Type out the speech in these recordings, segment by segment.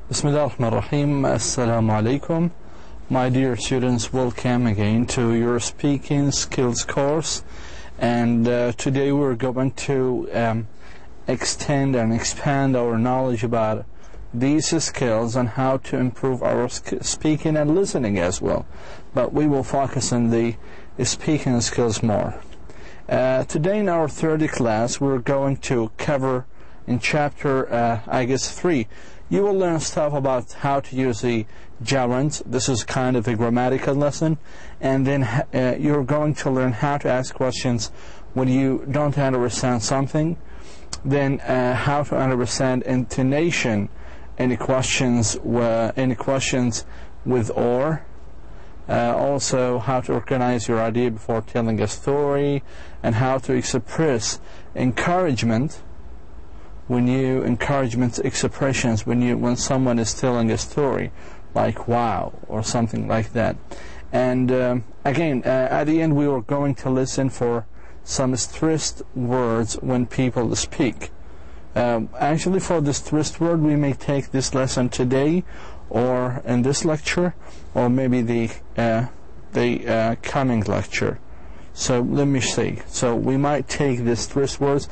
Bismillahirrahmanirrahim. Assalamu alaikum. My dear students, welcome again to your speaking skills course. And today we're going to extend and expand our knowledge about these skills and how to improve our speaking and listening as well. But we will focus on the speaking skills more. Today in our third class, we're going to cover in chapter, 3. You will learn stuff about how to use the gerunds. This is kind of a grammatical lesson. And then you're going to learn how to ask questions when you don't understand something. Then how to understand intonation, any questions with or. Also how to organize your idea before telling a story, and how to express encouragement expressions when someone is telling a story, like wow or something like that. And again, at the end we are going to listen for some stressed words when people speak. Actually, for the stressed word, we may take this lesson today or in this lecture, or maybe the coming lecture. So let me see. So we might take the stressed words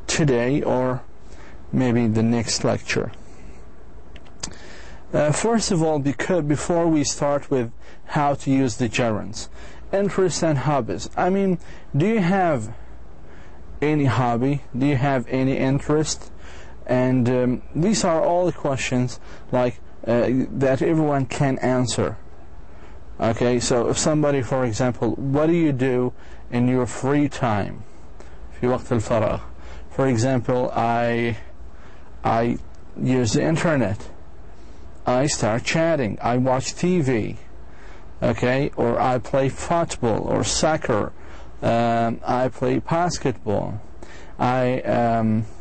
today or maybe the next lecture. First of all, before we start with how to use the gerunds, interests and hobbies. I mean, do you have any hobby? Do you have any interest? And these are all the questions like that everyone can answer. Okay, so if somebody, for example, what do you do in your free time? في وقت الفراغ. For example, I use the internet. I start chatting. I watch TV. Okay, or I play football or soccer. I play basketball. I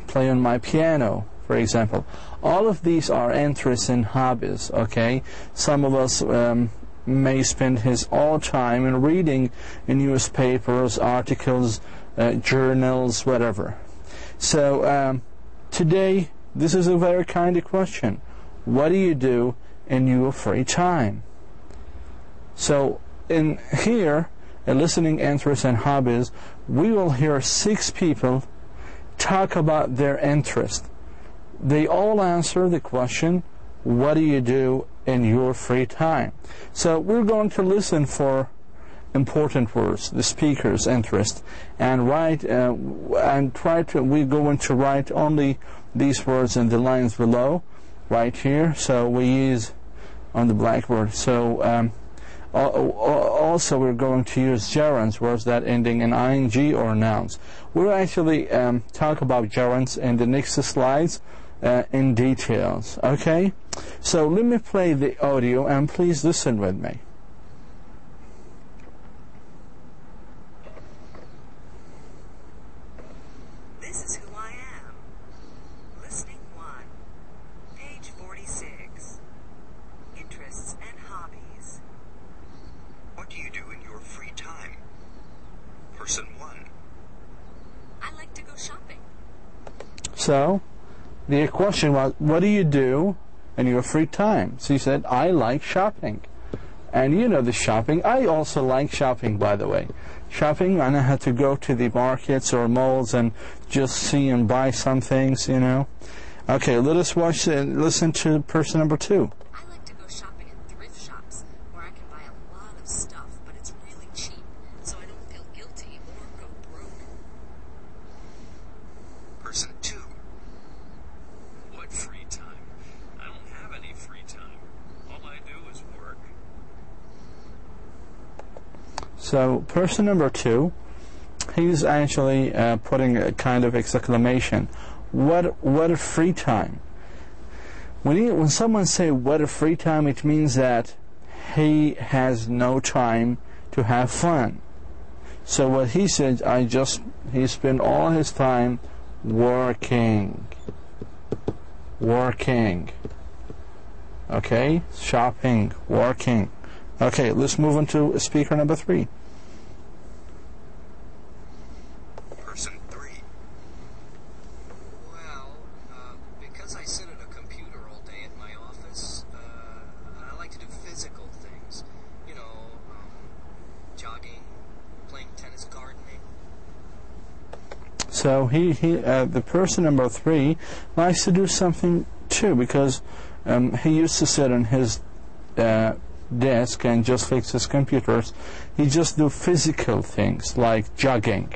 play on my piano, for example. All of these are interests and hobbies. Okay, some of us may spend his all time in reading newspapers, articles, journals, whatever. So today, this is a very kind of question. What do you do in your free time? So in here, in listening interests and hobbies, we will hear 6 people talk about their interest. They all answer the question, what do you do in your free time? So we're going to listen for important words, the speaker's interest, and we're going to write only these words in the lines below, right here. So we use on the blackboard. So also we're going to use gerunds, words that ending in ing or nouns. We'll actually talk about gerunds in the next slides in details. Okay, so let me play the audio and please listen with me. So the question was, what do you do in your free time? So he said, I like shopping. And you know the shopping. I also like shopping, by the way. Shopping, and I had to go to the markets or malls and just see and buy some things, you know. Okay, let us watch and listen to person number 2. I like to go shopping at thrift shops where I can buy a lot of stuff, but it's really cheap, so I don't feel guilty or go broke. Person 2. What free time? I don't have any free time. All I do is work. So person number 2, he's actually putting a kind of exclamation. What a free time. When someone say what a free time, it means that he has no time to have fun. So what he said, he spent all his time working. Okay, shopping, working. Okay, let's move on to speaker number 3. Person 3. Well, because I sit at a computer all day at my office, So the person number 3 likes to do something too, because he used to sit on his desk and just fix his computers. He just do physical things like jogging.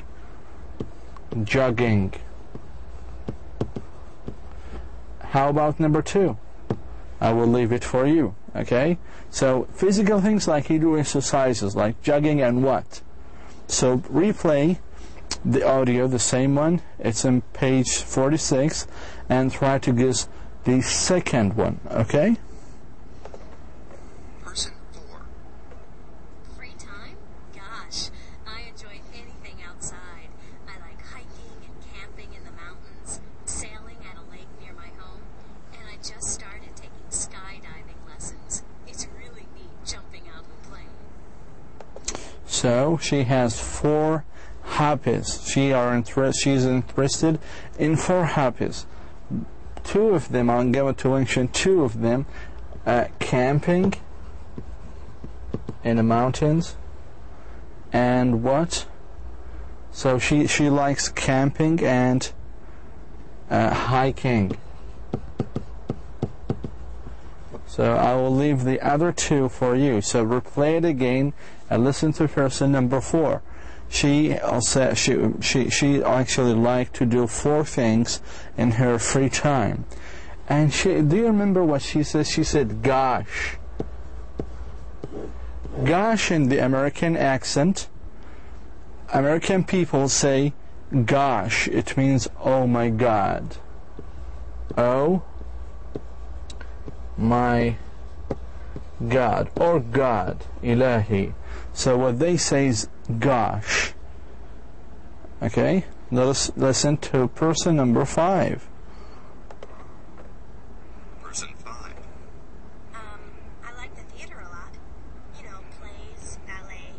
How about number 2? I will leave it for you. Okay, so physical things like he do exercises like jogging and what? So replay the audio, the same one, it's on page 46, and try to guess the second one. Okay. Person 4. Free time? Gosh, I enjoy anything outside. I like hiking and camping in the mountains, sailing at a lake near my home, and I just started taking skydiving lessons. It's really neat jumping out of a plane. So she has 4 hobbies. She's interested in 4 hobbies. 2 of them, I'm going to mention 2 of them. Camping in the mountains, and what? So she likes camping and hiking. So I will leave the other 2 for you. So replay it again and listen to person number 4. She actually liked to do 4 things in her free time. And do you remember what she said? She said, gosh. Gosh, in the American accent, American people say, gosh. It means, oh my God. Oh my God. Or God. Ilahi. So what they say is, gosh. Okay, let us listen to person number 5. Person 5. I like the theater a lot. You know, plays, ballet,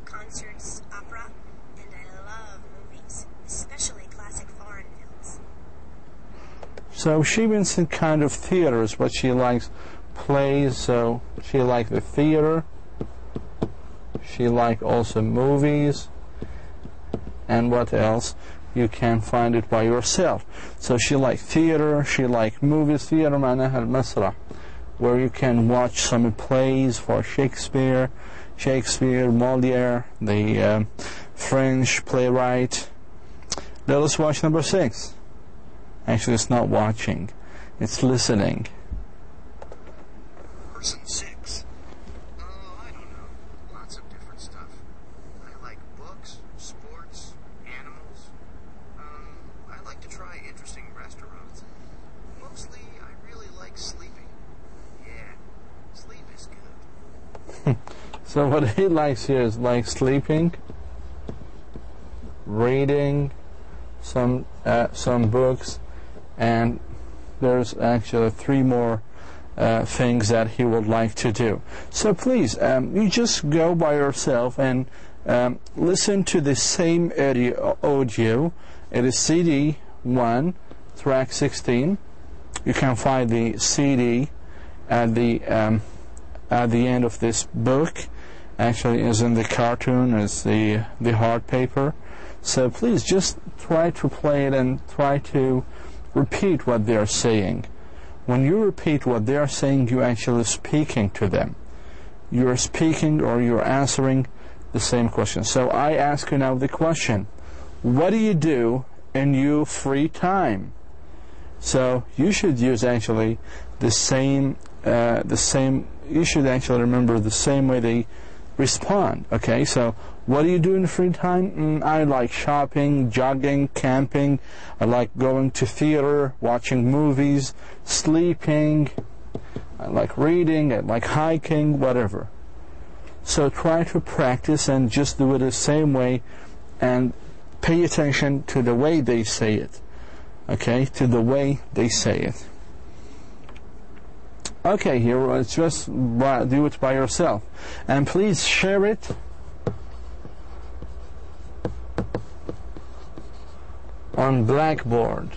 concerts, opera, and I love movies, especially classic foreign films. So she means in kind of theaters, but she likes plays, so she likes the theater. She likes also movies. And what else? You can find it by yourself. So she likes theater, she likes movies. Theater معناها المسرح, where you can watch some plays for Shakespeare, Molière, the French playwright. Let us watch number 6. Actually, it's not watching, it's listening. Person 6. Oh, I don't know. Lots of different stuff. I like books, sports, animals. I like to try interesting restaurants. Mostly, I really like sleeping. Yeah, sleep is good. So what he likes here is like sleeping, reading some books, and there's actually 3 more things that he would like to do. So please, you just go by yourself and listen to the same audio. It is CD 1, track 16. You can find the CD at the end of this book. Actually, is in the cartoon, is the hard paper. So please just try to play it and try to repeat what they are saying. When you repeat what they are saying, you're actually speaking to them. You're speaking or you're answering the same question. So I ask you now the question: what do you do in your free time? So you should use actually the same. You should actually remember the same way they respond. Okay, so what do you do in free time? I like shopping, jogging, camping. I like going to theater, watching movies, sleeping. I like reading. I like hiking, whatever. So try to practice and just do it the same way, and pay attention to the way they say it. Okay, to the way they say it. Okay, here, just do it by yourself. And please share it on Blackboard.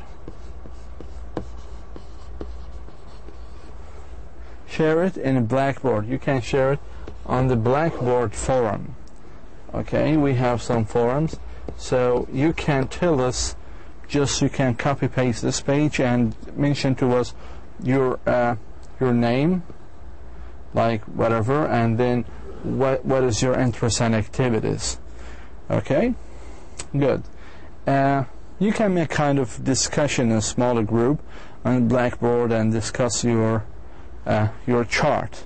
Share it in Blackboard. You can share it on the Blackboard forum. Okay, we have some forums. So you can tell us just you can copy paste this page and mention to us your name, like whatever, and then what is your interest and activities. Okay, good. You can make kind of discussion in a smaller group on Blackboard and discuss your chart.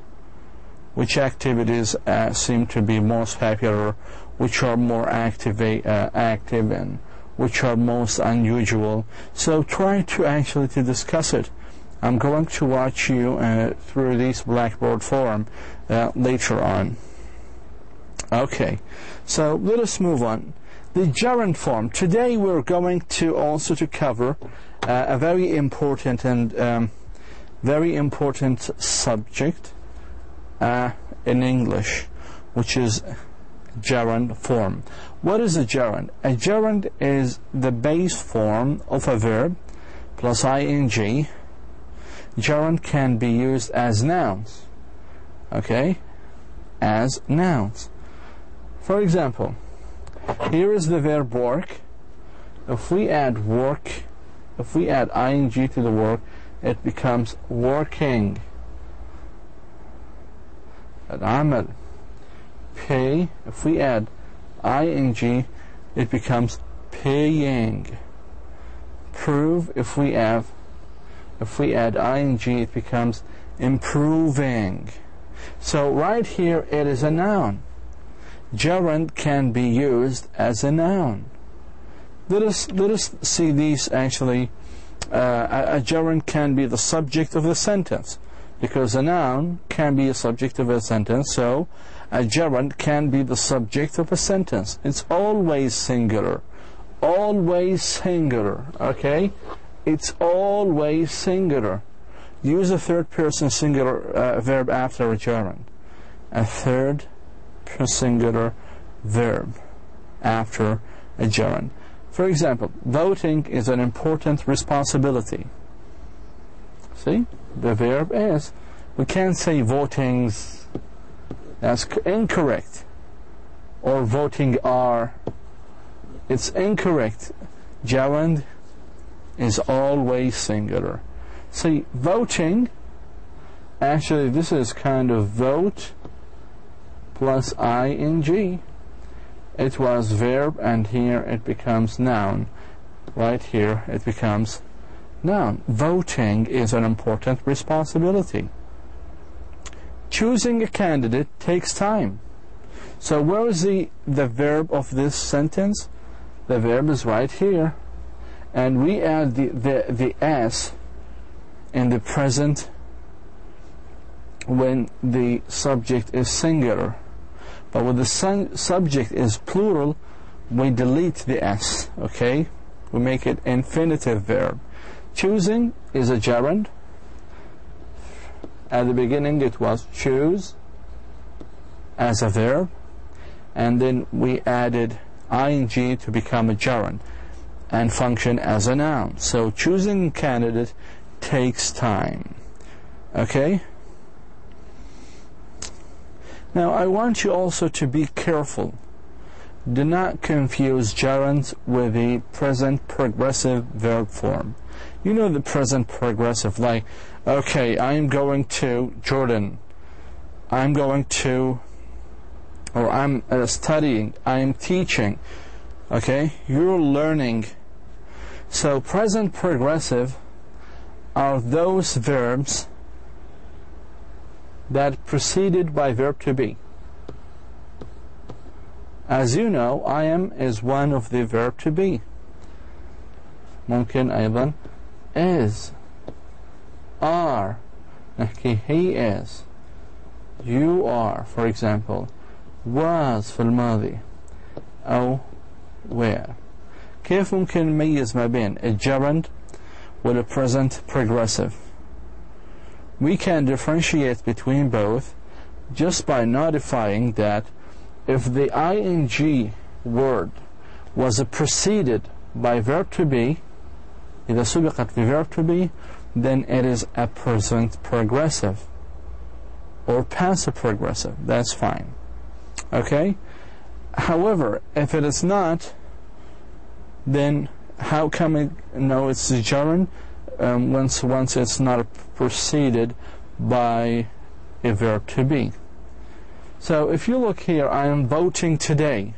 Which activities seem to be most popular, which are more active, and which are most unusual. So try to actually to discuss it. I'm going to watch you through this Blackboard forum later on. Okay, so let us move on. The gerund form. Today we're going to also to cover a very important and very important subject in English, which is gerund form. What is a gerund? A gerund is the base form of a verb plus ing. Gerund can be used as nouns. Okay, as nouns. For example, here is the verb work. If we add ing to the work, it becomes working. العمل. Pay, if we add ing, it becomes paying. Prove, if we add ing, it becomes improving. So right here it is a noun. Gerund can be used as a noun. Let us see these actually. A gerund can be the subject of the sentence, because a noun can be a subject of a sentence, so a gerund can be the subject of a sentence. It's always singular. Always singular, okay? It's always singular. Use a third person singular verb after a gerund. A third person singular verb after a gerund. For example, voting is an important responsibility. See? The verb is. We can't say votings. That's incorrect. Or voting are. It's incorrect. Gerund is always singular. See, voting, actually this is kind of vote plus ing. It was verb, and here it becomes noun. Right here it becomes noun. Voting is an important responsibility. Choosing a candidate takes time. So where is the verb of this sentence? The verb is right here. And we add the s in the present when the subject is singular. But when the subject is plural, we delete the s, okay? We make it infinitive verb. Choosing is a gerund. At the beginning it was choose as a verb, and then we added ing to become a gerund and function as a noun. So choosing a candidate takes time. Okay? Now I want you also to be careful. Do not confuse gerunds with the present progressive verb form. You know the present progressive, like, okay, I'm going to Jordan. I'm going to, or I'm studying, I'm teaching. Okay? You're learning. So present progressive are those verbs that preceded by verb to be. As you know, I am is one of the verb to be. ممكن أيضا is, are. نحكي he is, you are, for example. was في الماضي أو were. كيف ممكن نميز ما بين الجرند وال present progressive? We can differentiate between both just by notifying that if the ing word was preceded by verb to be, إذا سبقت في verb to be, then it is a present progressive or passive progressive. That's fine. Okay? However, if it is not, then how can we know it's a gerund? Once it's not preceded by a verb to be. So if you look here, I am voting today.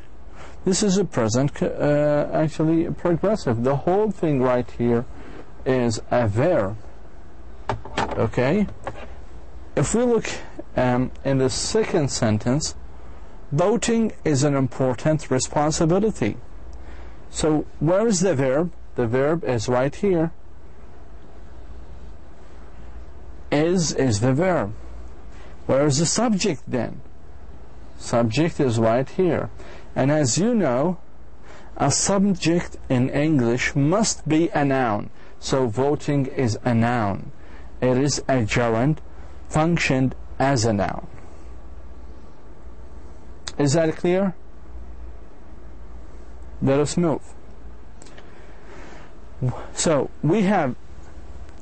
This is a present, actually progressive. The whole thing right here is a verb. Okay? If we look in the second sentence, voting is an important responsibility. So where is the verb? The verb is right here. Is the verb. Where is the subject then? Subject is right here. And as you know, a subject in English must be a noun. So voting is a noun. It is a gerund, functioned as a noun. Is that clear? Let us move. So we have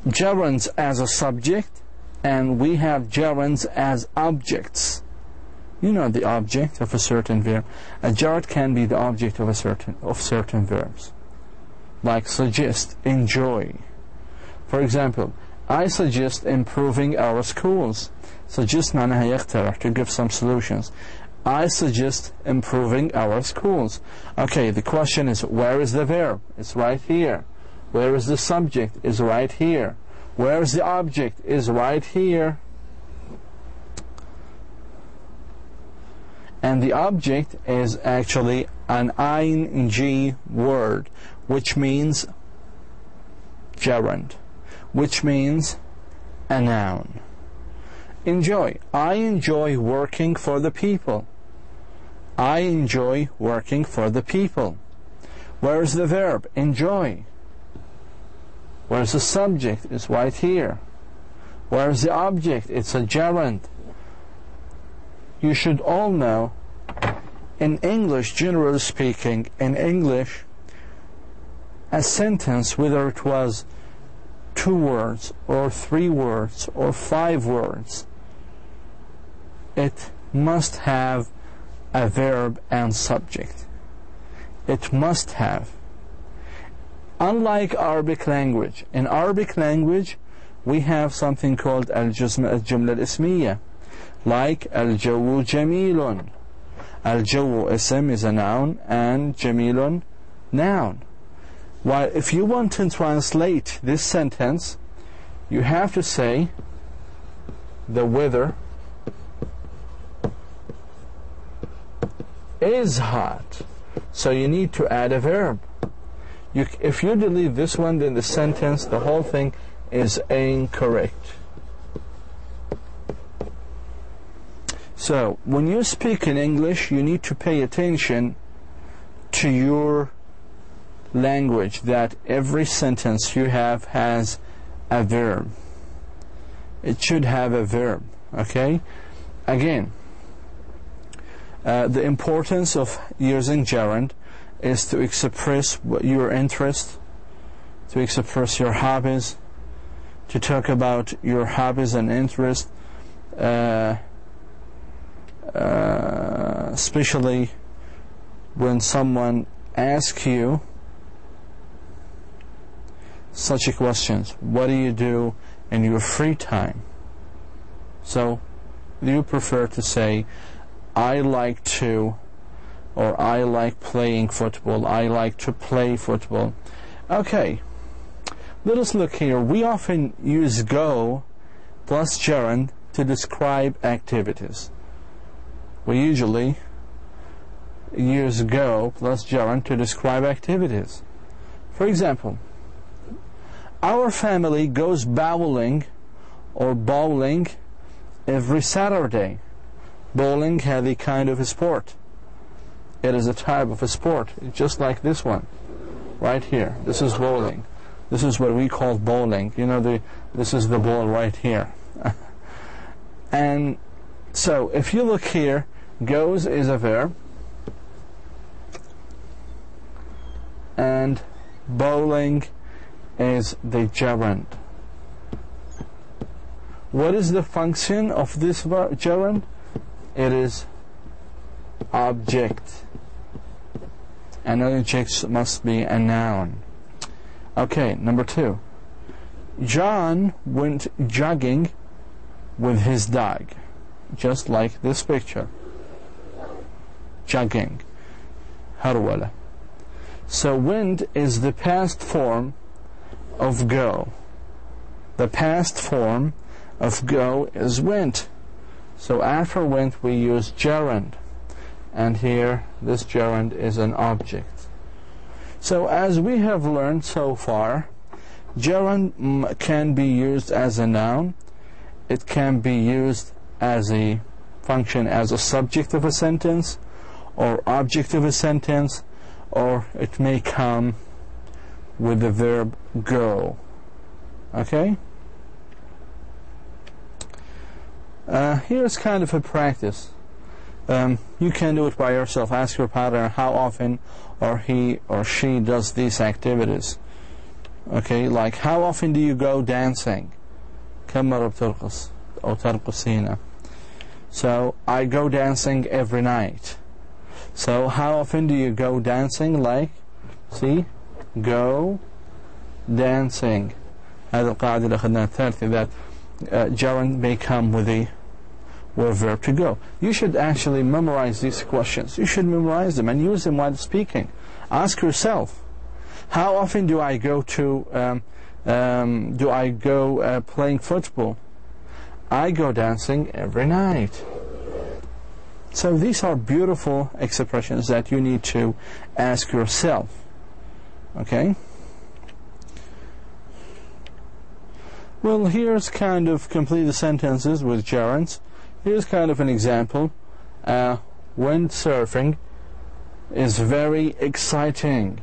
gerunds as a subject, and we have gerunds as objects. You know the object of a certain verb. A gerund can be the object of certain verbs, like suggest, enjoy. For example, I suggest improving our schools. Suggest معناها يقترح, to give some solutions. I suggest improving our schools. Okay, the question is, where is the verb? It's right here. Where is the subject? It's right here. Where is the object? Is right here. And the object is actually an ing word, which means gerund, which means a noun. Enjoy. I enjoy working for the people. I enjoy working for the people. Where is the verb? Enjoy. Where is the subject? It's right here. Where is the object? It's a gerund. You should all know, in English, generally speaking, in English, a sentence, whether it was 2 words or 3 words or 5 words, it must have a verb and subject. It must have. Unlike Arabic language, in Arabic language we have something called الجملة الاسمية, like الجو جميل. الجو اسم is a noun and جميل noun. While if you want to translate this sentence, you have to say the weather is hot. So you need to add a verb. If you delete this one, then the sentence, the whole thing is incorrect. So when you speak in English, you need to pay attention to your language, that every sentence you have has a verb. It should have a verb. Okay? Again, the importance of using gerund is to express your interest, to express your hobbies, to talk about your hobbies and interests, especially when someone asks you such a questions. What do you do in your free time? So you prefer to say, I like to, or I like playing football, I like to play football. Okay, let us look here. We often use go plus gerund to describe activities. We usually use go plus gerund to describe activities. For example, our family goes bowling or bowling every Saturday. Bowling هذه kind of a sport. It is a type of a sport, just like this one right here. This is bowling. This is what we call bowling. You know, this is the ball right here. And so if you look here, goes is a verb, and bowling is the gerund. What is the function of this gerund? It is object. An object must be a noun. Okay, number 2. John went jogging with his dog, just like this picture. Jogging. هرولة. So went is the past form of go. The past form of go is went. So after went we use gerund. And here this gerund is an object. So as we have learned so far, gerund can be used as a noun. It can be used as a function as a subject of a sentence or object of a sentence, or it may come with the verb go. Okay? Here's kind of a practice. You can do it by yourself. Ask your partner how often or he or she does these activities. Okay, like how often do you go dancing? كم مرة بترقص أو ترقصين? So I go dancing every night. So how often do you go dancing? Like, see, go dancing. هذه القاعدة اللي أخذناها الثالثة, that gerund may come with a verb to go. You should actually memorize these questions. You should memorize them and use them while speaking. Ask yourself, how often do I go playing football? I go dancing every night. So these are beautiful expressions that you need to ask yourself. Okay? Well, here's kind of complete the sentences with gerunds. Here's kind of an example. Windsurfing is very exciting.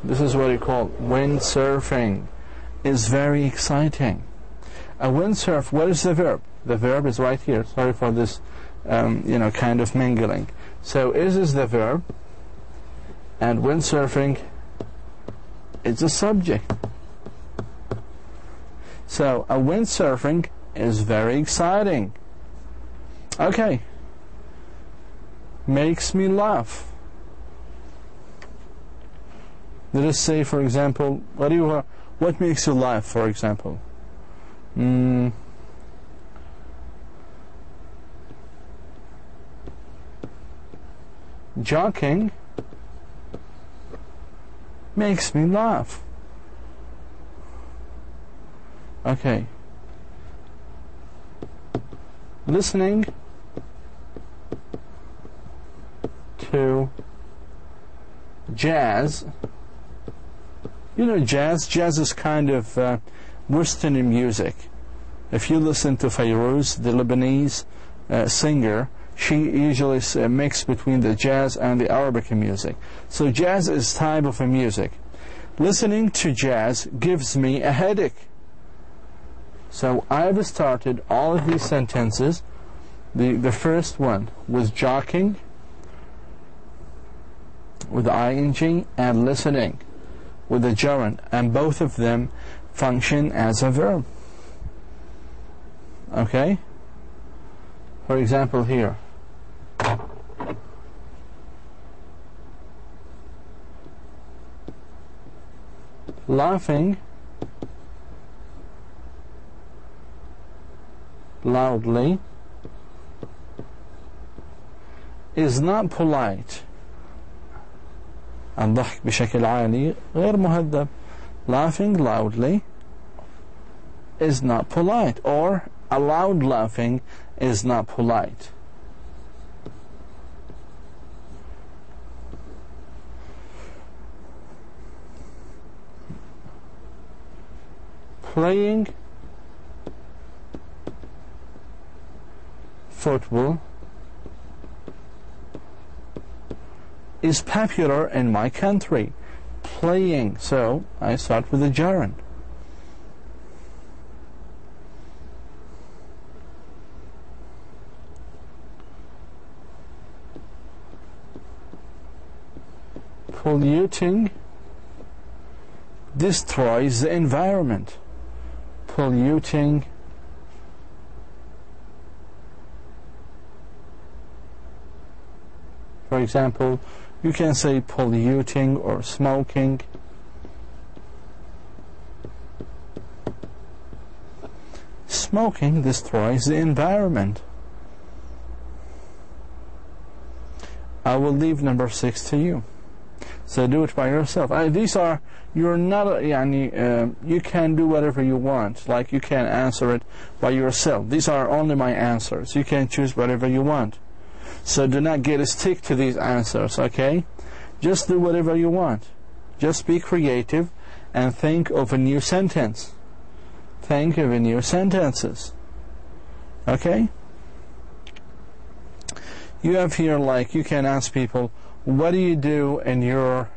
This is what you call windsurfing. Is very exciting. A windsurf, what is the verb? The verb is right here. Sorry for this, kind of mingling. So is the verb, and windsurfing is a subject. So a windsurfing is very exciting. Okay. Makes me laugh. Let us say, for example, what makes you laugh, for example? Joking makes me laugh. Okay. Listening to jazz. You know jazz? Jazz is kind of Western music. If you listen to Fayrouz, the Lebanese singer, she usually mixes between the jazz and the Arabic music. So jazz is type of a music. Listening to jazz gives me a headache. So I've started all of these sentences. The first one was jogging with ing and listening with the gerund, and both of them function as a verb. Okay? For example here. Laughing loudly is not polite. الضحك بشكل عالي غير مهذب. Laughing loudly is not polite, or a loud laughing is not polite. Playing football is popular in my country. Playing, so I start with a gerund. Polluting destroys the environment. Polluting For example, you can say polluting or smoking. smoking destroys the environment. I will leave number 6 to you. So do it by yourself. These are, you're not, you can do whatever you want. Like you can answer it by yourself. These are only my answers. You can choose whatever you want. So do not get a stick to these answers, okay? Just do whatever you want. Just be creative and think of a new sentence. Think of a new sentences. Okay? You have here, like, you can ask people, what do you do in your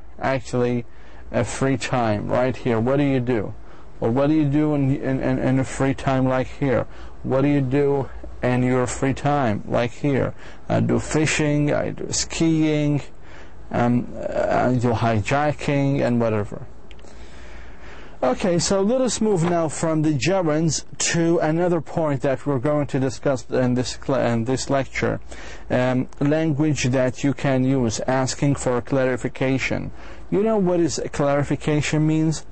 free time? Right here, what do you do? Or what do you do in a free time like here? What do you do in your free time like here? I do fishing, I do skiing, I do hijacking and whatever. Okay, so let us move now from the gerunds to another point that we're going to discuss in this lecture. Language that you can use, asking for clarification. You know what is clarification means?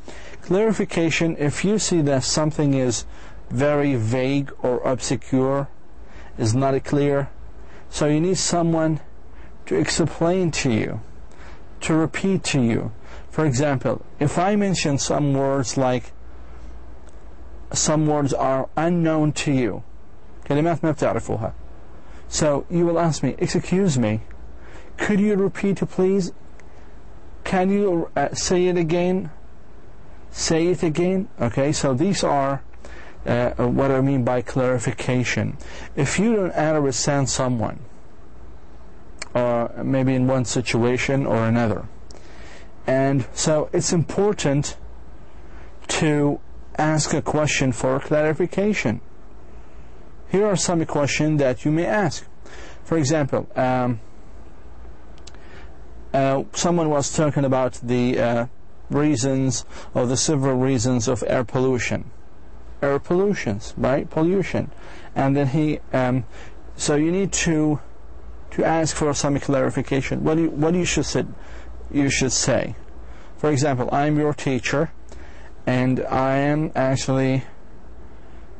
Clarification, if you see that something is very vague or obscure, is not clear, so you need someone to explain to you, to repeat to you. For example, if I mention some words like, some words are unknown to you, كلمات ما بتعرفوها, so you will ask me, excuse me, could you repeat it please? Can you say it again? Say it again. Okay, so these are what I mean by clarification. If you don't understand someone, or maybe in one situation or another, and so it's important to ask a question for clarification. Here are some questions that you may ask. For example, someone was talking about the reasons, or the several reasons of air pollution. Air pollutions, right? Pollution. And then he, so you need to ask for some clarification. What you should say. For example, I'm your teacher, and I am actually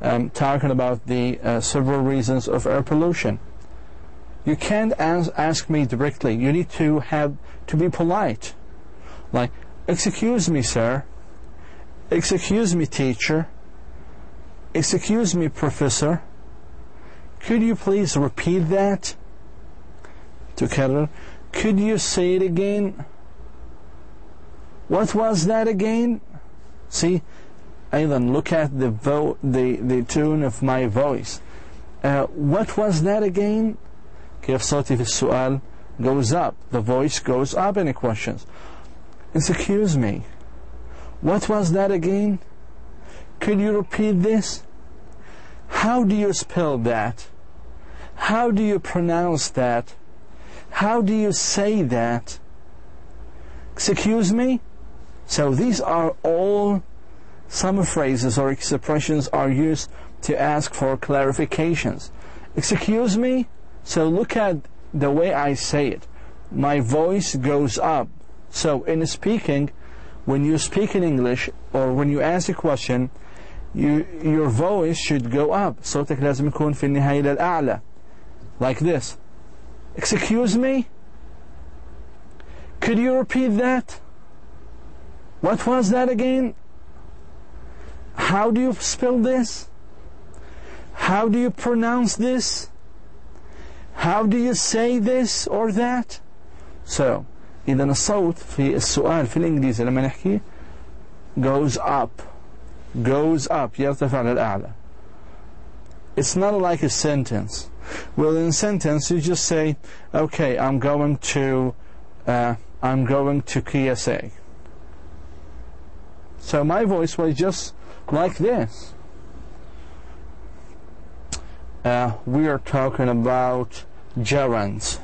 talking about the several reasons of air pollution. You can't ask me directly. You need to be polite. Like, excuse me, sir. Excuse me, teacher. Excuse me, professor. Could you please repeat that? تكرر. Could you say it again? What was that again? See, أيضا look at the tone of my voice. What was that again? كيف صوتي في السؤال goes up. The voice goes up in the questions. Excuse me. What was that again? Could you repeat this? How do you spell that? How do you pronounce that? How do you say that? Excuse me? So these are all some phrases or expressions are used to ask for clarifications. Excuse me? So look at the way I say it. My voice goes up. So in speaking, when you speak in English or when you ask a question, your voice should go up. صوتك لازم يكون في النهاية للأعلى. Like this. Excuse me? Could you repeat that? What was that again? How do you spell this? How do you pronounce this? How do you say this or that? So, إذا الصوت في السؤال في الإنجليزي لما نحكي goes up. Goes up. يرتفع للأعلى. It's not like a sentence. Well, in a sentence, you just say, okay, I'm going to KSA. So my voice was just like this. We are talking about gerunds.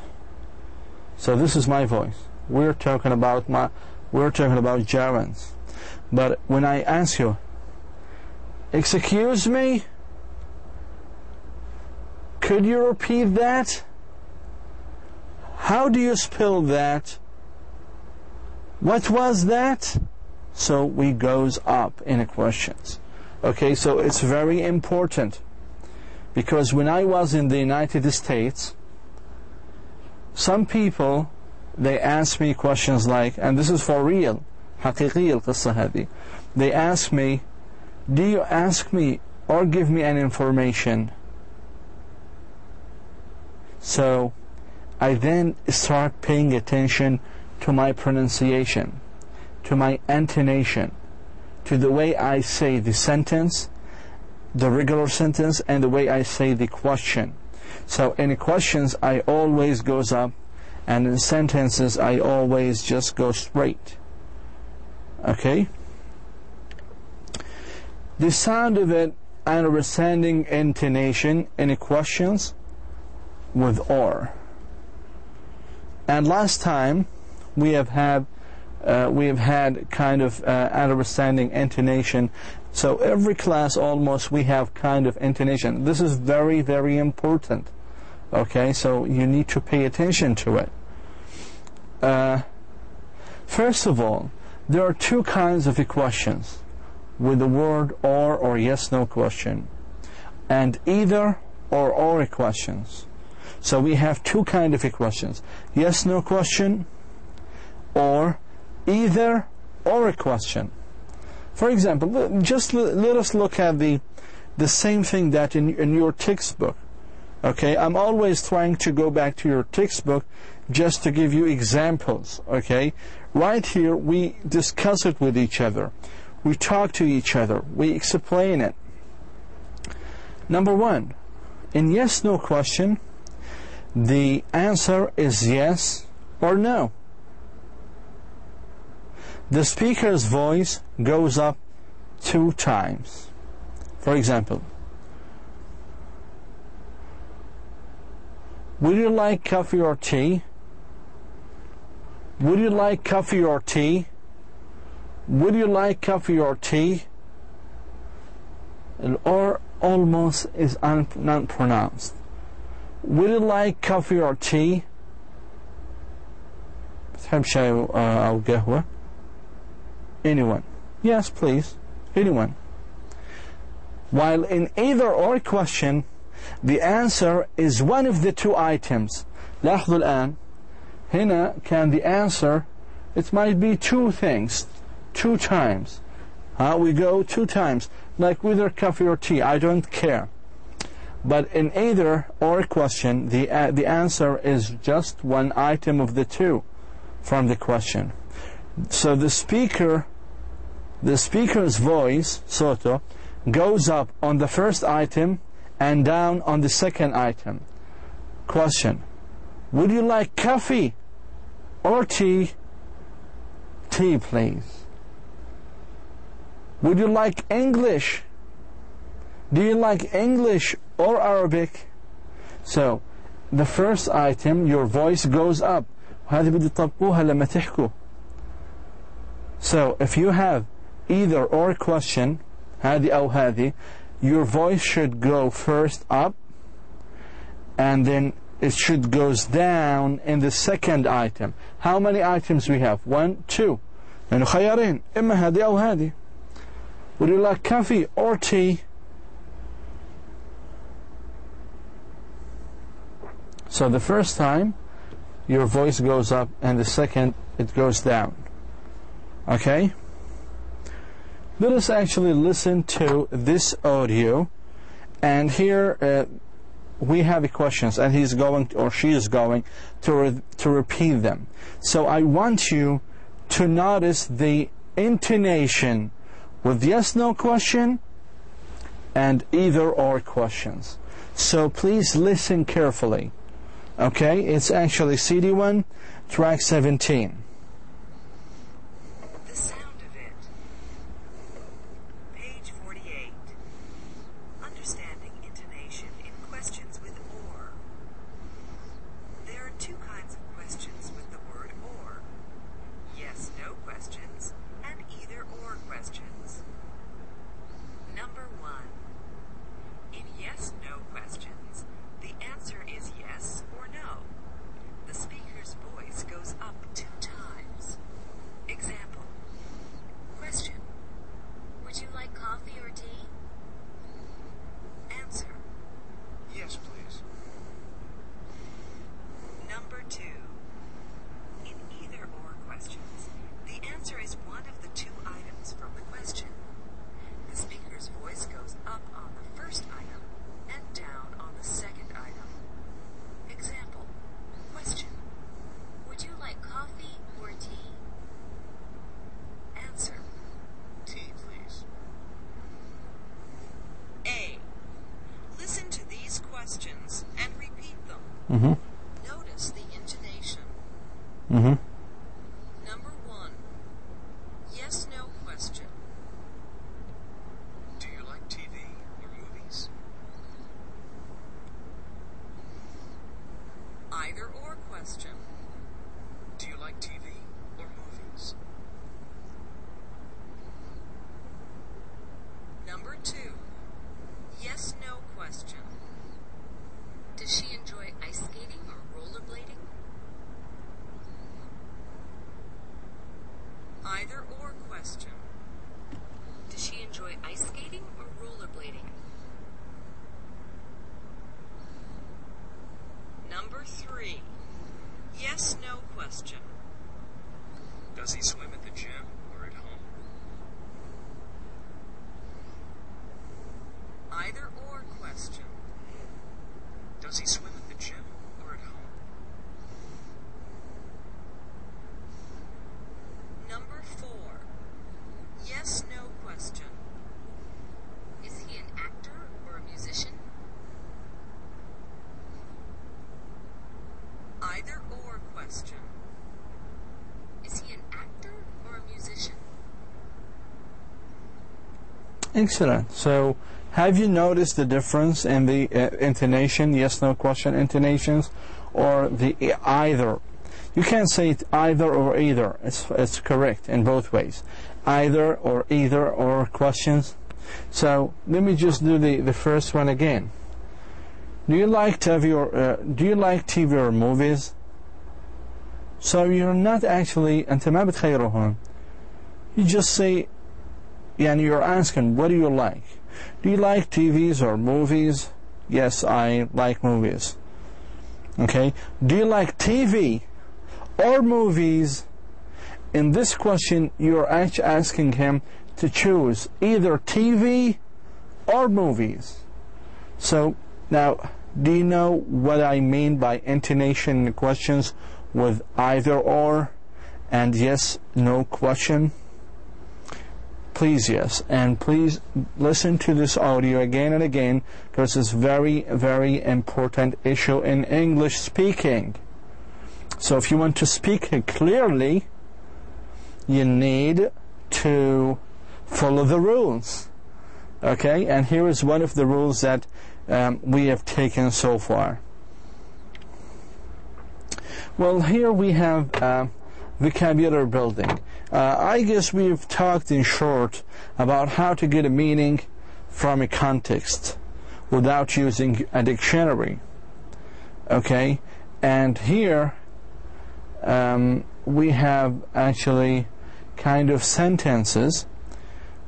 So this is my voice. We're talking about gerunds. But when I ask you, excuse me, could you repeat that? How do you spell that? What was that? So we goes up in the questions. Okay, so it's very important. Because when I was in the United States, some people, they ask me questions like, and this is for real, حقيقية القصة هذه. They ask me, do you ask me or give me an information? So I then start paying attention to my pronunciation, to my intonation, to the way I say the sentence, the regular sentence, and the way I say the question. So in questions I always goes up, and in sentences I always just go straight. Okay? The sound of it, understanding intonation in questions with or. And last time we have had kind of understanding intonation. So every class almost we have kind of intonation. This is very, very important. Okay, so you need to pay attention to it. First of all, there are two kinds of questions with the word or yes/no question, and either or questions. So we have two kinds of questions: yes/no question or either or question. For example, just let us look at the same thing that in your textbook. Okay, I'm always trying to go back to your textbook just to give you examples. Okay, right here we discuss it with each other, we talk to each other, we explain it. Number one, in yes/no question, the answer is yes or no. The speaker's voice goes up 2 times. For example, would you like coffee or tea? Would you like coffee or tea? Would you like coffee or tea? Or almost is not pronounced. Would you like coffee or tea? بتحب شاي أو قهوة? Anyone? Yes, please. Anyone. While in either or question, the answer is one of the 2 items. لاحظوا الآن هنا can the answer, it might be 2 things, 2 times. We go 2 times, like whether coffee or tea, I don't care. But in either or question, the answer is just 1 item of the 2 from the question. So the speaker's voice, صوته, goes up on the first item and down on the second item. Question: would you like coffee or tea? Tea, please. Would you like English? Do you like English or Arabic? So the first item, your voice goes up. هذه بدي تطبقوها لما تحكوا. So if you have either or question, هذه أو هذه, your voice should go first up, and then it should goes down in the second item. How many items we have? 1, 2. يعني خيارين، إما هذه أو هذه. Would you like coffee or tea? So the first time your voice goes up, and the second it goes down. Okay? Let us actually listen to this audio, and here we have the questions, and he's going or she is going to repeat them. So I want you to notice the intonation with yes/no question and either or questions. So please listen carefully. Okay, it's actually CD1, track 17. The sound of it. Page 48. Understanding intonation in questions with or. There are 2 kinds of questions with the word or. Yes/no questions and either or questions. Number 1. In yes/no questions, the answer is yes or no. The speaker's voice goes up 2 times. Mm-hmm. Notice the intonation. Mm-hmm. Number 1. Yes/no question. Do you like TV or movies? Either or question. Do you like TV or movies? Number 2. Yes/no question. Does she enjoy ice skating or rollerblading? Either or question. Does she enjoy ice skating or rollerblading? Number 3. Yes/no question. Does he swim at the gym or at home? Either or question. Does he swim at the gym or at home? Number 4. Yes/no question. Is he an actor or a musician? Either or question. Is he an actor or a musician? Excellent. So, have you noticed the difference in the intonation, yes/no question intonations, or the either? You can't say it either or either. It's correct in both ways. Either or either or questions. So, let me just do the first one again. Do you like TV or movies? So you're not actually أنت ما بتخيره هون. You just say يعني you're asking what do you like? Do you like TVs or movies? Yes, I like movies. Okay. Do you like TV or movies? In this question you're actually asking him to choose either TV or movies. So now, do you know what I mean by intonation in questions with either or and yes/no question? Please, yes. And please listen to this audio again and again, because it's very, very important issue in English speaking. So if you want to speak clearly, you need to follow the rules. Okay? And here is one of the rules that we have taken so far. Well, here we have vocabulary building. I guess we've talked in short about how to get a meaning from a context without using a dictionary. Okay? And here we have actually kind of sentences.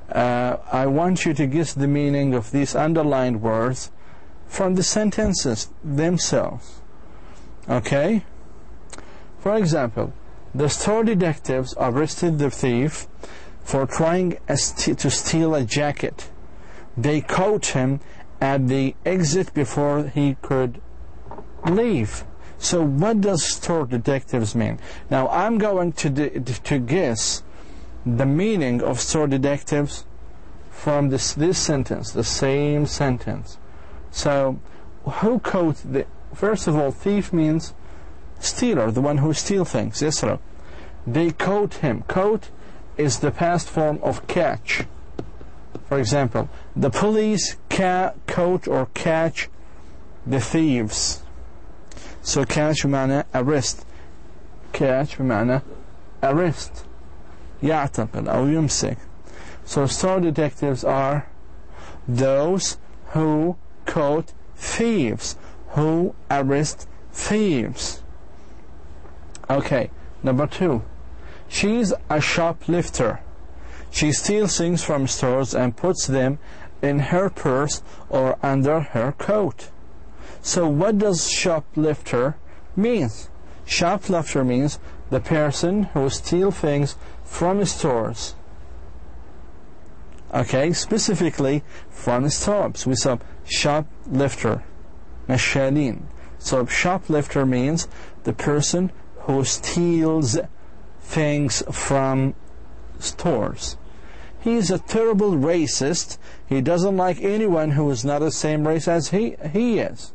I want you to guess the meaning of these underlined words from the sentences themselves. Okay? For example, the store detectives arrested the thief for trying to steal a jacket. They caught him at the exit before he could leave. So what does store detectives mean? Now I'm going to guess the meaning of store detectives from this sentence, the same sentence. So who caught the... First of all, thief means stealer, the one who steals things. Yes, sir. They caught him. Caught is the past form of catch. For example, the police caught or catch the thieves. So catch بمعنى arrest. Catch بمعنى arrest. يعتقل أو يمسك. So store detectives are those who caught thieves, who arrest thieves. Okay, number 2. She's a shoplifter. She steals things from stores and puts them in her purse or under her coat. So what does shoplifter mean? Shoplifter means the person who steals things from stores. Okay, specifically from stores. We saw shoplifter, نشالين. So shoplifter means the person who steals things from stores. He is a terrible racist. He doesn't like anyone who is not the same race as he is.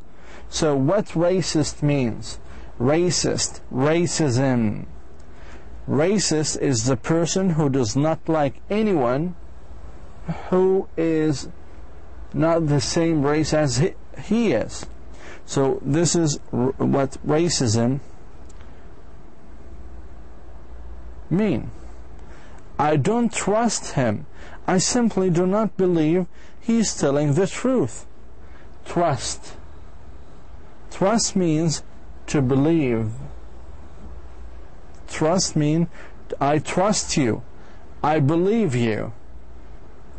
So what racist means? Racist, racism. Racist is the person who does not like anyone who is not the same race as he is. So this is what racism mean. I don't trust him. I simply do not believe he's telling the truth. Trust. Trust means to believe. Trust means I trust you. I believe you.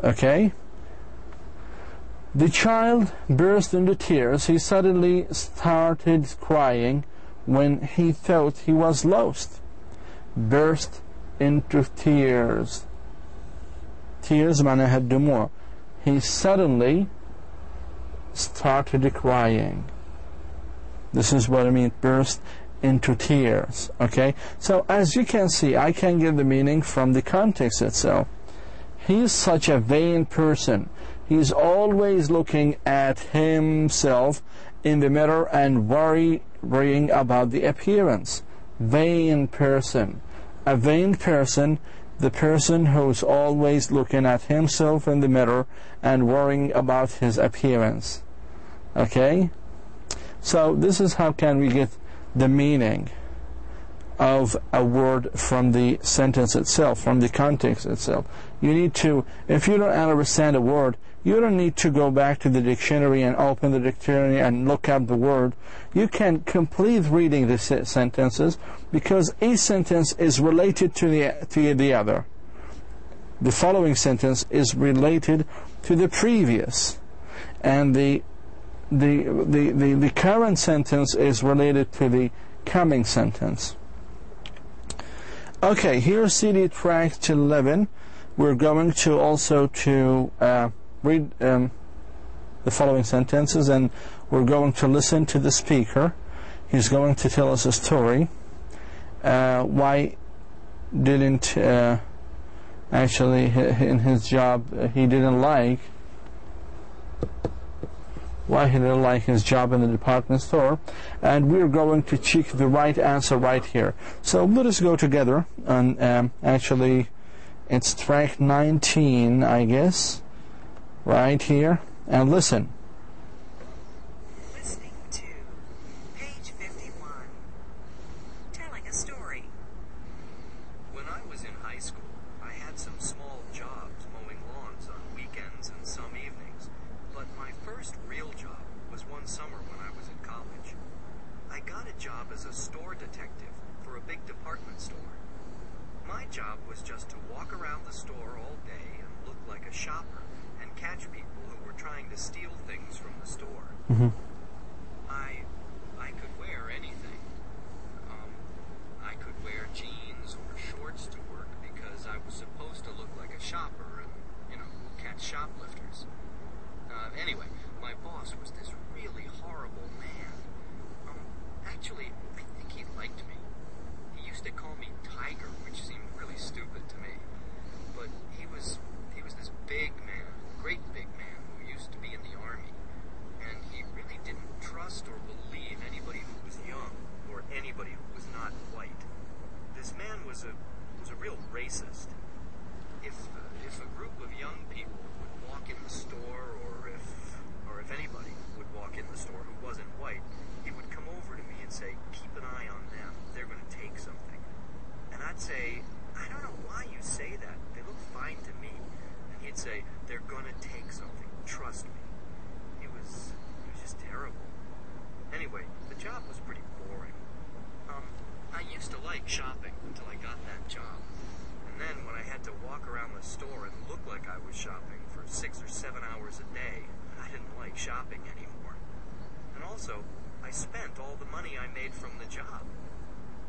Okay? The child burst into tears. He suddenly started crying when he thought he was lost. Burst into tears. Tears معناها الدموع. He suddenly started crying. This is what I mean, burst into tears. Okay? So as you can see, I can get the meaning from the context itself. He's such a vain person. He's always looking at himself in the mirror and worrying about the appearance. Vain person. A vain person, the person who's always looking at himself in the mirror and worrying about his appearance. Okay? So this is how can we get the meaning of a word from the sentence itself, from the context itself. You need to, if you don't understand a word, you don't need to go back to the dictionary and open the dictionary and look up the word. You can complete reading the sentences because each sentence is related to the other. The following sentence is related to the previous, and the current sentence is related to the coming sentence. Okay, here's CD track 11. We're going to also read the following sentences, and we're going to listen to the speaker. He's going to tell us a story. Why didn't actually in his job he didn't like his job in the department store, and we're going to check the right answer right here. So let us go together, and actually it's track 19, I guess, right here, and listen. Listening to page 51. Telling a story. When I was in high school, I had some small jobs mowing lawns on weekends and some evenings, but my first real job was one summer when I was in college. I got a job as a store detective for a big department store. My job was just to walk around the store all day and look like a shopper and catch people who were trying to steal things from the store. Mm-hmm. I could wear anything. I could wear jeans or shorts to work because I was supposed to look like a shopper and, catch shoplifters. Anyway, my boss was this really horrible man. Actually, I think he liked me. He used to call me Tiger, which seemed really stupid to me. But he was this big man, great big man, who used to be in the army. And he really didn't trust or believe anybody who was young or anybody who was not white. This man was a real racist. If a group of young people would walk in the store, or if anybody would walk in the store who wasn't white, he would come over to me and say, "Keep an eye on them. They're going to take something." And I'd say, "I don't know why you say that. They look fine to me." And he'd say, "They're going to take something. Trust me." He was just terrible. Anyway, the job was pretty boring. I used to like shopping until I got that job. And then when I had to walk around the store and look like I was shopping for 6 or 7 hours a day, I didn't like shopping anymore. And also, I spent all the money I made from the job.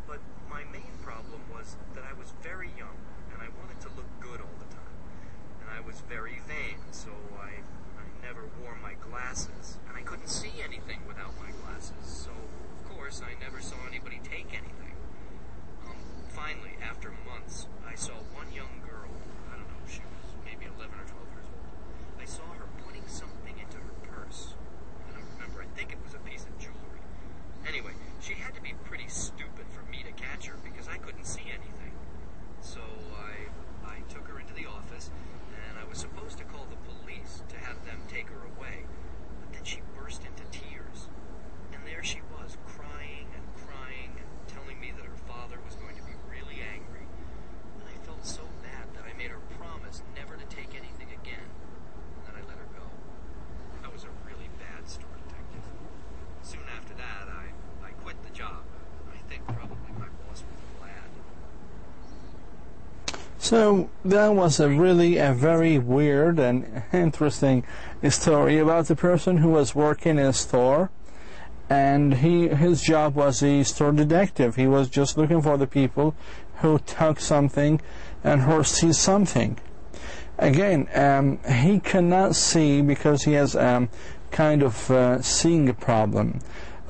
But my main problem was that I was very young, and I wanted to look good all the time. And I was very vain, so I never wore my glasses, and I couldn't see anything without my glasses, so of course I never saw anybody take anything. Finally, after months, I saw one young girl. I don't know, she was maybe 11 or 12 years old. I saw her putting something into her purse. I don't remember, I think it was a piece of jewelry. So that was a very weird and interesting story about the person who was working in a store, and his job was a store detective. He was just looking for the people who took something and who see something. Again, he cannot see because he has kind of seeing problem.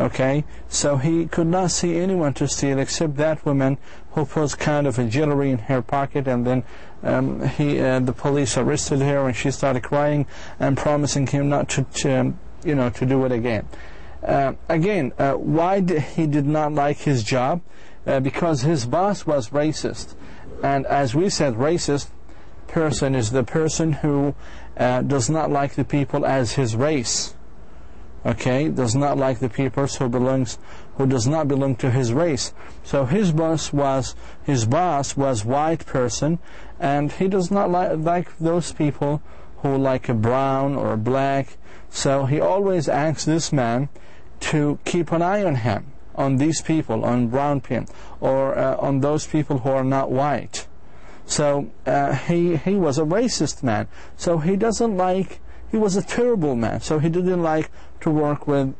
Okay, so he could not see anyone to steal except that woman who put kind of a jewelry in her pocket, and then the police arrested her, and she started crying and promising him not to do it again. Why he did not like his job? Because his boss was racist, and as we said, racist person is the person who does not like the people as his race. Okay, does not like the people who does not belong to his race. So his boss was white person, and he does not like those people who like a brown or black. So he always asks this man to keep an eye on him, on these people, on brown people, or on those people who are not white. So he was a racist man. So he was a terrible man. So he didn't like to work with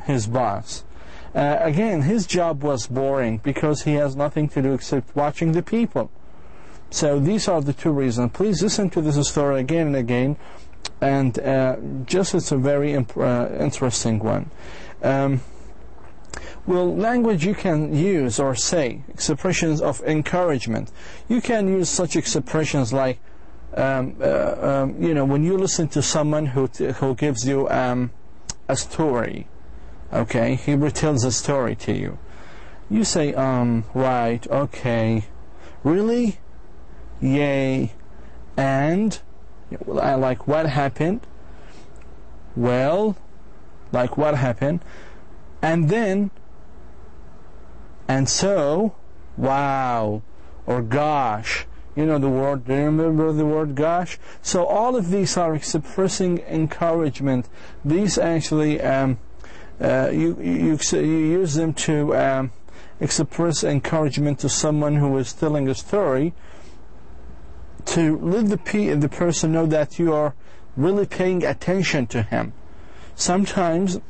his boss. Again, his job was boring because he has nothing to do except watching the people. So these are the two reasons. Please listen to this story again and again, and it's a very interesting one. Well, language you can use or say, expressions of encouragement. You can use such expressions like, when you listen to someone who gives you a story, okay, he retells a story to you. You say, right, okay, really, yay, and, I like what happened, well, like what happened, and then, and so, wow, or gosh. You know the word, do you remember the word gosh? So all of these are expressing encouragement. These actually, you use them to express encouragement to someone who is telling a story, to let the person know that you are really paying attention to him. Sometimes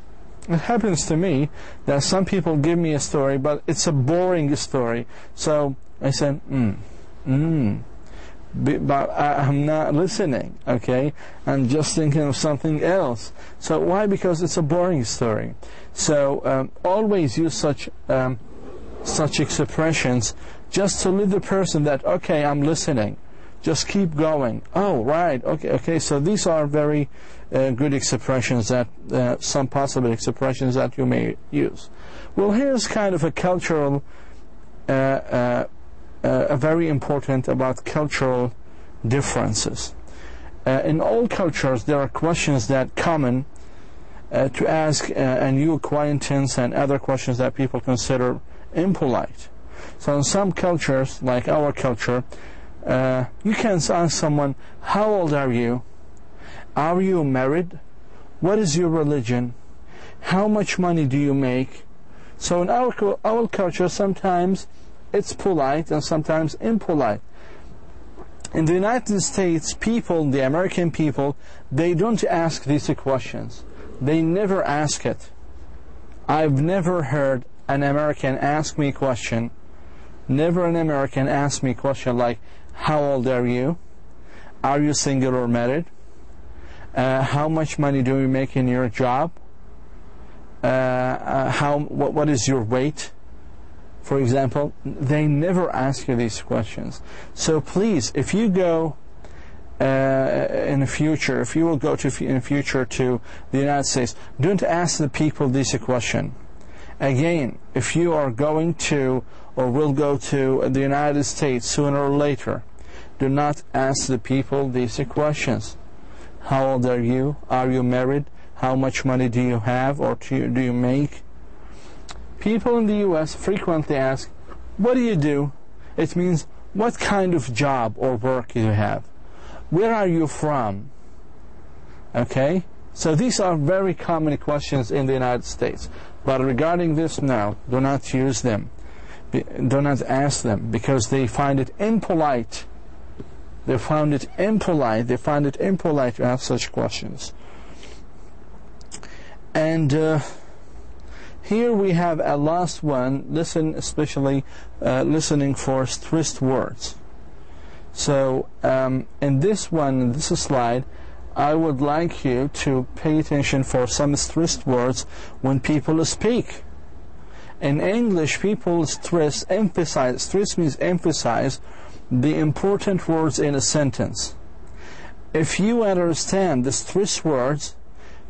it happens to me that some people give me a story, but it's a boring story. So I said, but I'm not listening, okay? I'm just thinking of something else. So why? Because it's a boring story. So always use such expressions just to let the person that, okay, I'm listening. Just keep going. Oh, right, okay. So these are very good expressions, that some possible expressions that you may use. Well, here's kind of a cultural very important about cultural differences. In all cultures, there are questions that common to ask a new acquaintance, and other questions that people consider impolite. So in some cultures, like our culture, you can ask someone, how old are you? Are you married? What is your religion? How much money do you make? So in our culture, sometimes it's polite and sometimes impolite. In the United States, the American people, they don't ask these questions. They never ask it. I've never heard an American ask me a question. Never an American asked me a question like, how old are you? Are you single or married? How much money do you make in your job? What is your weight? For example, they never ask you these questions. So please, if you go in the future, if you will go in the future to the United States, don't ask the people this question. Again, if you are going to or will go to the United States sooner or later, do not ask the people these questions. How old are you? Are you married? How much money do you have or do you make? People in the U.S. frequently ask, what do you do? It means, what kind of job or work do you have? Where are you from? Okay? So these are very common questions in the United States. But regarding this now, do not use them. Do not ask them, because they find it impolite They found it impolite. They find it impolite to ask such questions. And here we have a last one. Listen, especially listening for stressed words. So in this slide, I would like you to pay attention for some stressed words when people speak. In English, people emphasize. Stress means emphasize the important words in a sentence. If you understand the stress words,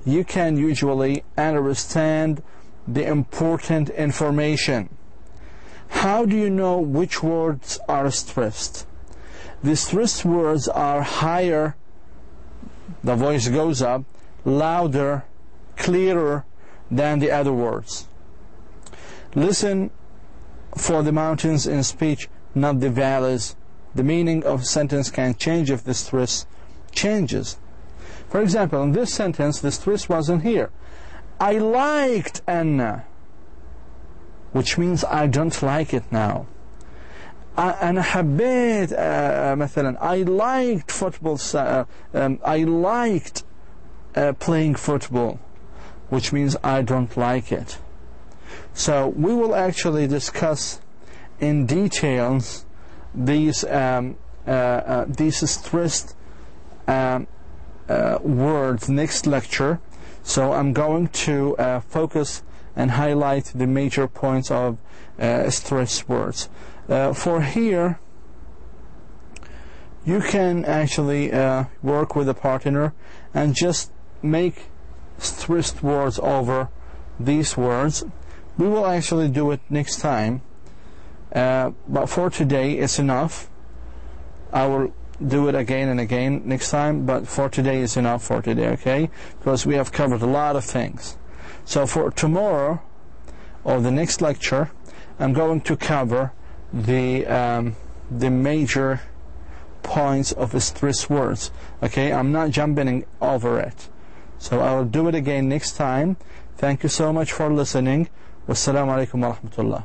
you can usually understand the important information. How do you know which words are stressed? The stressed words are higher, the voice goes up, louder, clearer than the other words. Listen for the mountains in speech, not the valleys. The meaning of a sentence can change if the stress changes. For example, in this sentence, the stress wasn't here. I liked Anna, which means I don't like it now. أنا حبيت مثلا I liked football, I liked playing football, which means I don't like it. So we will actually discuss in details these stressed words next lecture. So I'm going to focus and highlight the major points of stress words. For here, you can actually work with a partner and just make stressed words over these words. We will actually do it next time, but for today it's enough. I will do it again and again next time, but for today is enough for today, okay? Because we have covered a lot of things. So for tomorrow, or the next lecture, I'm going to cover the major points of stress words, okay? I'm not jumping over it. So I will do it again next time. Thank you so much for listening. Wassalamu alaikum wa rahmatullah.